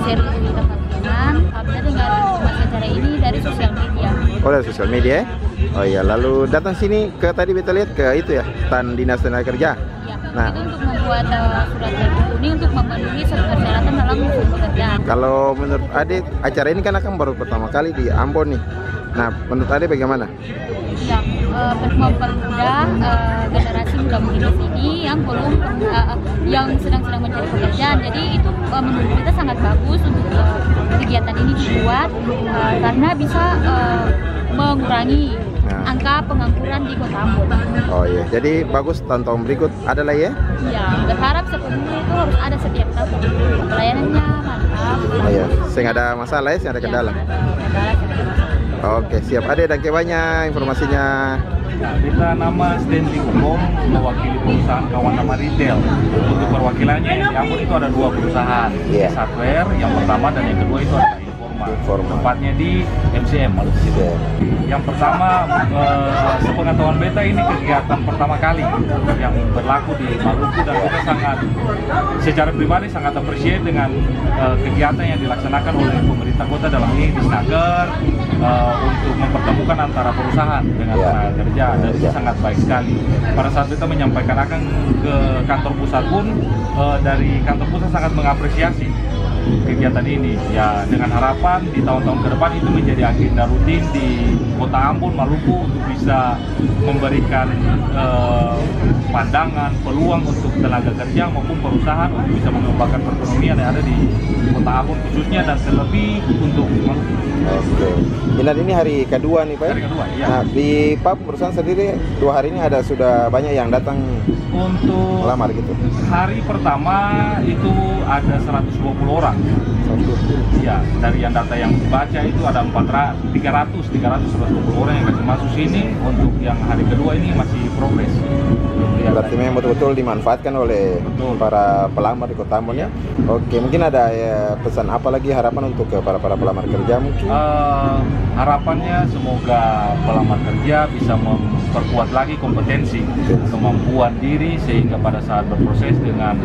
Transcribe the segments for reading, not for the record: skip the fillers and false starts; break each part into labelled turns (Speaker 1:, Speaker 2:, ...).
Speaker 1: share di berita Kampungan. Kita dengar informasi acara ini dari sosial media.
Speaker 2: Oh, dari sosial media. Oh iya, lalu datang sini ke tadi kita lihat ke itu ya, Stan Dinas Tenaga Kerja.
Speaker 1: Ya,
Speaker 2: Nah,
Speaker 1: itu untuk membuat surat kartu kuning untuk memenuhi syarat persyaratan dalam pekerjaan.
Speaker 2: kalau menurut Ade, acara ini kan akan baru pertama kali di Ambon nih. Nah, menurut Ade bagaimana?
Speaker 1: Ya, mempermudah generasi muda mudi di sini yang belum yang sedang mencari pekerjaan. Jadi itu menurut kita sangat bagus untuk kegiatan ini dibuat karena bisa mengurangi angka pengangguran di Kota Ambon.
Speaker 2: Oh iya, jadi bagus tahun-tahun berikut ada lah ya?
Speaker 1: Ya, berharap sepenuhnya itu harus ada setiap tahun. Pelayanannya mantap.
Speaker 2: Oh iya, saya nggak ada masalah ya, saya ada kendala. Oke, siap. Ade, dan banyak informasinya.
Speaker 3: Nah, kita nama Stanley Umum mewakili perusahaan kawan nama retail. Untuk perwakilannya di Ambon itu ada 2 perusahaan, Hardware yang pertama dan yang kedua itu ada Informa. Tempatnya di MCM Maluku. Yang pertama, sepengetahuan beta ini kegiatan pertama kali yang berlaku di Maluku dan kita sangat, secara pribadi sangat appreciate dengan kegiatan yang dilaksanakan oleh pemerintah kota dalam ini di Snaker untuk mempertemukan antara perusahaan dengan tenaga kerja, dan itu sangat baik sekali. Pada saat kita menyampaikan akan ke kantor pusat pun, dari kantor pusat sangat mengapresiasi kegiatan ini ya, dengan harapan di tahun-tahun ke depan itu menjadi agenda rutin di Kota Ambon, Maluku, untuk bisa memberikan pandangan, peluang untuk tenaga kerja maupun perusahaan untuk bisa mengembangkan perekonomian yang ada di Kota Ambon khususnya, dan terlebih untuk Maluku.
Speaker 2: Oke. Dan ini hari kedua nih Pak.
Speaker 3: Hari kedua, iya.
Speaker 2: Nah, di PAP perusahaan sendiri 2 hari ini ada sudah banyak yang datang
Speaker 3: untuk
Speaker 2: melamar gitu.
Speaker 3: Hari pertama itu ada 120 orang. Ya, dari yang data yang dibaca itu ada 300 orang yang kasih masuk sini. Untuk yang hari kedua ini masih progres.
Speaker 2: Berarti memang betul-betul dimanfaatkan oleh para pelamar di Kota Ambon ya. Oke, mungkin ada pesan apa lagi, harapan untuk para pelamar kerja mungkin?
Speaker 3: Harapannya semoga pelamar kerja bisa memperkuat lagi kompetensi, kemampuan diri, sehingga pada saat berproses dengan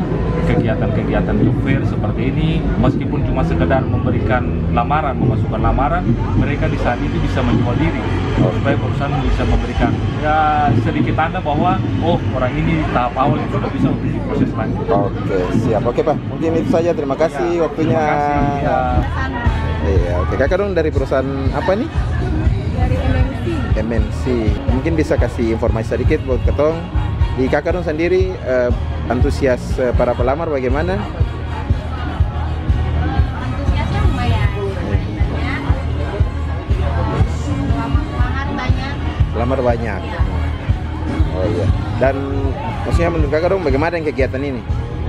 Speaker 3: kegiatan-kegiatan job fair seperti ini, meskipun cuma sekedar memberikan lamaran, memasukkan lamaran, mereka di saat itu bisa menjual diri, supaya perusahaan bisa memberikan ya sedikit tanda bahwa orang ini tahap awal yang sudah bisa untuk diproses lagi. Oke,
Speaker 2: siap. Oke Pak, mungkin itu saja. Terima kasih waktunya.
Speaker 3: Terima kasih.
Speaker 2: Iya, oke. Kakak dong dari perusahaan apa nih?
Speaker 4: Dari
Speaker 2: MNC. Mungkin bisa kasih informasi sedikit buat ketong. Di kakak dong sendiri antusias para pelamar bagaimana?
Speaker 4: Antusiasnya lumayan.
Speaker 2: Pelamar banyak. Oh iya. Dan maksudnya menurut kakak dong bagaimana yang kegiatan ini?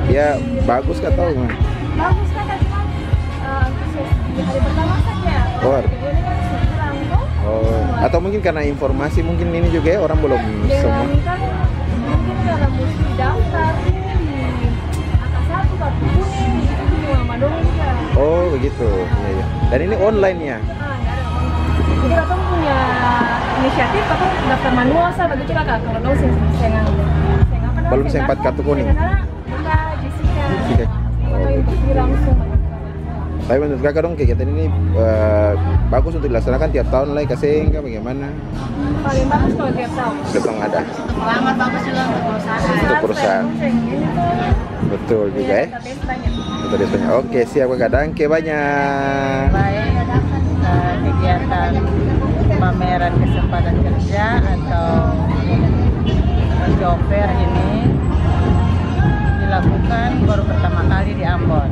Speaker 2: Dia bagus kah atau gimana?
Speaker 4: Bagus kan, cuma antusias di hari pertama saja.
Speaker 2: Atau mungkin karena informasi mungkin ini juga ya, orang belum semua.
Speaker 4: Kan mungkin karena mesti daftar di angka 1 kartu kuning itu di Madong juga.
Speaker 2: Oh begitu. Iya. Dan ini online ya?
Speaker 4: Jadi kita punya inisiatif atau daftar manual sah bagi kakak kalau dong
Speaker 2: belum sempat kartu kuning.
Speaker 4: Jessica. Langsung.
Speaker 2: Tapi menurut kakak dong kegiatan ini bagus untuk dilaksanakan tiap tahun lah, kasih enggak bagaimana?
Speaker 4: Paling bagus kalau tiap tahun.
Speaker 2: Ketong ada.
Speaker 4: Pelamar bagus juga untuk perusahaan.
Speaker 2: Untuk perusahaan. Betul juga ya. Betul banyak. Oke, siap kakak. Danke banyak.
Speaker 5: Baik, kegiatan pameran kesempatan kerja atau job fair ini dilakukan baru pertama kali di Ambon.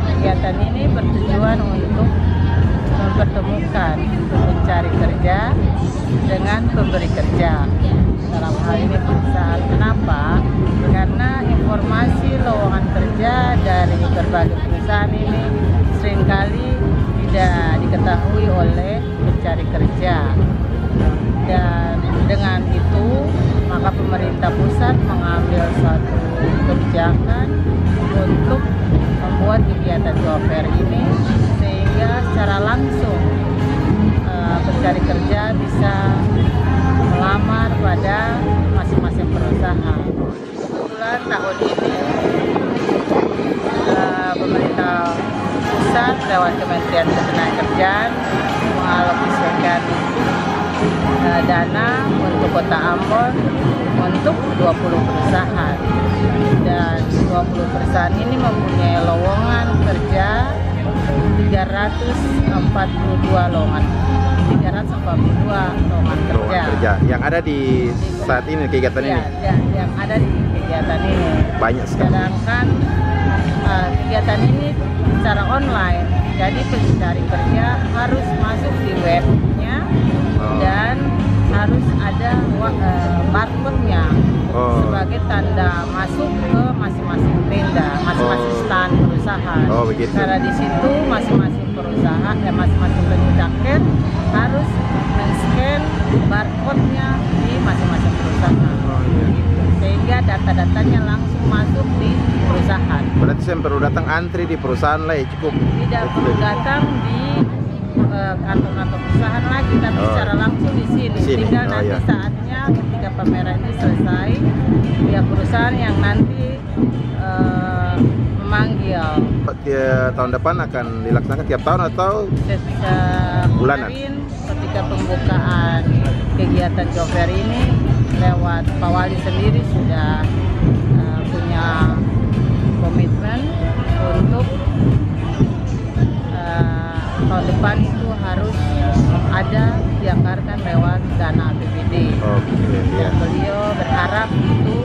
Speaker 5: Kegiatan ini bertujuan untuk mempertemukan pencari kerja dengan pemberi kerja. Dalam hal ini perusahaan. Kenapa? Karena informasi lowongan kerja dari berbagai perusahaan ini seringkali tidak diketahui oleh pencari kerja. Dan dengan itu, maka pemerintah pusat mengambil suatu kebijakan untuk membuat kegiatan job fair ini, sehingga secara langsung pencari kerja bisa melamar pada masing-masing perusahaan. Kebetulan tahun ini pemerintah pusat lewat Kementerian Ketenagakerjaan mengalokasikan dana untuk Kota Ambon untuk 20 perusahaan, dan 20 perusahaan ini mempunyai lowongan kerja 342 lowongan kerja
Speaker 2: yang ada di saat ini kegiatan ini.
Speaker 5: Yang ada di kegiatan ini
Speaker 2: Banyak sekali.
Speaker 5: Sedangkan kegiatan ini secara online, jadi pencari kerja harus masuk di webnya dan harus ada barcode-nya sebagai tanda masuk ke masing-masing tenda, masing-masing stand perusahaan.
Speaker 2: Begitu.
Speaker 5: Karena di situ masing-masing perusahaan, masing-masing penjaket harus men-scan barcode-nya di masing-masing perusahaan. Sehingga data-datanya langsung masuk di perusahaan.
Speaker 2: Berarti saya perlu datang antri di perusahaan lah ya, cukup?
Speaker 5: Tidak perlu datang di kantor-kantor perusahaan lagi, tapi secara langsung di sini. Tinggal nanti saatnya ketika pameran ini selesai, pihak perusahaan yang nanti memanggil.
Speaker 2: Tahun depan akan dilaksanakan tiap tahun atau bulanan?
Speaker 5: Kemarin ketika pembukaan kegiatan job fair ini lewat Pak Wali sendiri sudah punya komitmen untuk tahun depan itu harus ada dianggarkan lewat dana APBD. Dan beliau berharap itu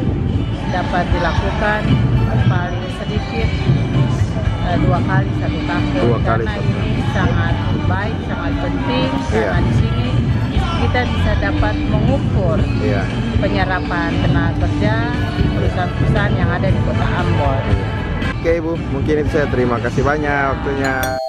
Speaker 5: dapat dilakukan paling sedikit 2 kali 1 tahun, karena ini sangat baik, sangat penting, karena di sini kita bisa dapat mengukur penyerapan tenaga kerja di perusahaan-perusahaan yang ada di Kota Ambon.
Speaker 2: Oke Ibu, mungkin itu saya terima kasih banyak waktunya.